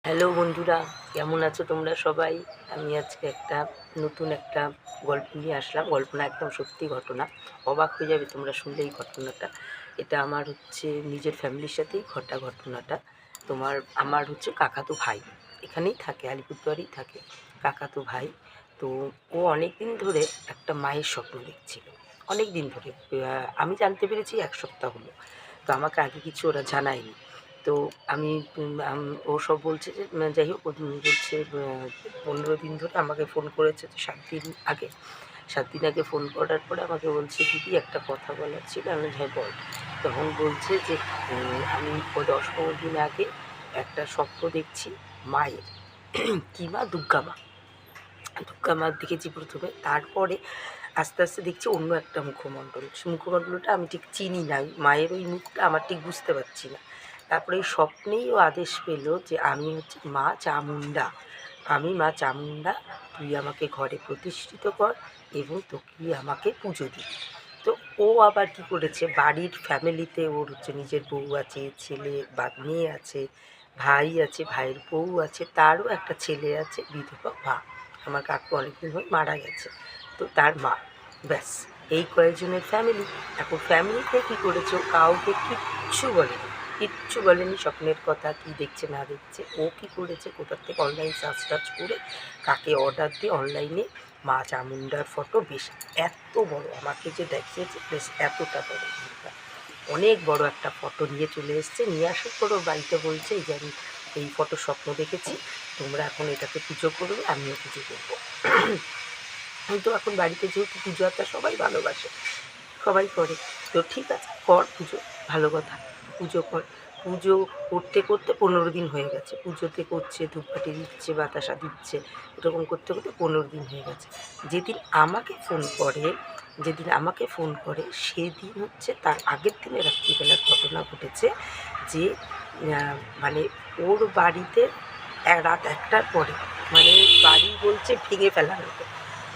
Hello বন্ধুরা, কেমন আছো তোমরা সবাই? আমি আজকে নতুন একটা গল্প নিয়ে আসলাম। গল্প না, একদম সত্যি ঘটনা। অবাক হয়ে যাবে তোমরা শুনলেই ঘটনাটা। এটা আমার নিজের ফ্যামিলির সাথেই ঘটা ঘটনাটা। আমার কাকাতো ভাই এখানেই থাকে, আলিপুরদুয়ারেই থাকে। কাকাতো ভাই, তো ও অনেক দিন ধরে একটা মায়ের স্বপ্ন দেখছিল, অনেক দিন ধরে। আমি জানতে পেরেছি 1 সপ্তাহ হলো। তো আমাকে আগে কিছু ওরা জানায়নি। তো আমি ও সব বলছে যে যাই হোক, ও বলছে 15 দিন ধরে আমাকে ফোন করেছে, তো 7 দিন আগে। 7 দিন আগে ফোন করার পরে আমাকে বলছে, দিদি একটা কথা বলার ছিল। আমি হ্যাঁ বল। তখন বলছে যে আমি 10-15 দিন আগে একটা স্বপ্ন দেখছি মায়ের। কী মা? দুর্গা মা। দুর্গা মা দেখেছি প্রথমে, তারপরে আস্তে আস্তে দেখছি অন্য একটা মুখমণ্ডল। সে মুখমণ্ডলটা আমি ঠিক চিনি না, মায়ের ওই মুখটা আমার ঠিক বুঝতে পারছি না। তারপরে এই স্বপ্নেই ও আদেশ পেল যে আমি মা চামুণ্ডা, আমি মা চামুণ্ডা, তুই আমাকে ঘরে প্রতিষ্ঠিত কর এবং তুই আমাকে পুজো দিবি। তো ও আবার কী করেছে, বাড়ির ফ্যামিলিতে ওর নিজের বউ আছে, ছেলে বা মেয়ে আছে, ভাই আছে, ভাইয়ের বউ আছে, তারও একটা ছেলে আছে, বিধবা মা। আমার কাকু অনেকদিন হয়ে মারা গেছে, তো তার মা। ব্যাস, এই কয়েকজনের ফ্যামিলি। এখন ফ্যামিলিতে কী করেছে, ও কাউকে কিচ্ছু বলেনি স্বপ্নের কথা, কি দেখছে না দেখছে। ও কী করেছে, কোথার থেকে অনলাইন সার্চ টার্চ করে কাকে অর্ডার দিয়ে অনলাইনে মা চামুণ্ডার ফটো, বেশ এত বড়, আমাকে যে দেখিয়েছে বেশ এতটা বড়, অনেক বড় একটা ফটো নিয়ে চলে এসছে। নিয়ে আসার পর ওর বাড়িতে বলছে, এই যে আমি এই ফটো স্বপ্ন দেখেছি, তোমরা এখন এটাকে পুজো করবে, আমিও পুজো করবো। কিন্তু এখন বাড়িতে যেহেতু পুজো আত্মা সবাই ভালোবাসে, সবাই করে, তো ঠিক আছে কর পুজো, ভালো কথা, পুজো কর। পুজো করতে করতে 15 দিন হয়ে গেছে। পুজোতে করছে, ধূপকাঠি দিচ্ছে, বাতাসা দিচ্ছে, এরকম করতে করতে 15 দিন হয়ে গেছে। যেদিন আমাকে ফোন করে সেদিন তার আগের দিনে রাত্রিবেলার ঘটনা ঘটেছে। যে মানে ওর বাড়িতে রাত 1টার পরে, মানে বাড়ি বলছে ভেঙে ফেলার মতো,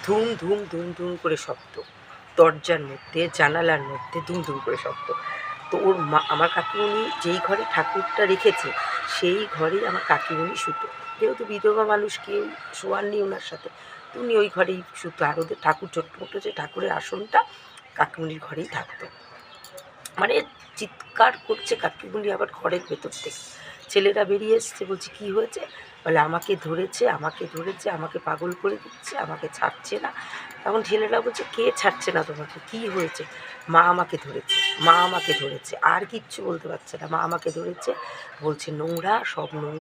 ধুম ধুম ধুম ধুম করে শব্দ, দরজার মধ্যে জানালার মধ্যে ধুম ধুম করে শব্দ। তো ওর মা, আমার কাকিমণি যেই ঘরে ঠাকুরটা রেখেছে সেই ঘরেই আমার কাকিমণি শুতো। যেহেতু বিধবা মানুষ, কেউ শোয়ার নেই ওনার সাথে, তো উনি ওই ঘরেই শুতো। আর ওদের ঠাকুর, ছোট্ট মোটো যে ঠাকুরের আসনটা কাকিমণির ঘরেই থাকতো। মানে চিৎকার করছে কাকিমণি আবার ঘরের ভেতর থেকে। ছেলেরা বেরিয়ে এসছে, বলছে কী হয়েছে? বলে আমাকে ধরেছে, আমাকে পাগল করে দিচ্ছে, আমাকে ছাড়ছে না। তখন ছেলেরা বলছে, কে ছাড়ছে না তোমাকে, কী হয়েছে? মা আমাকে ধরেছে, আর কিচ্ছু বলতে পারছে না, মা আমাকে ধরেছে। বলছে নোংরা, সব নোংরা।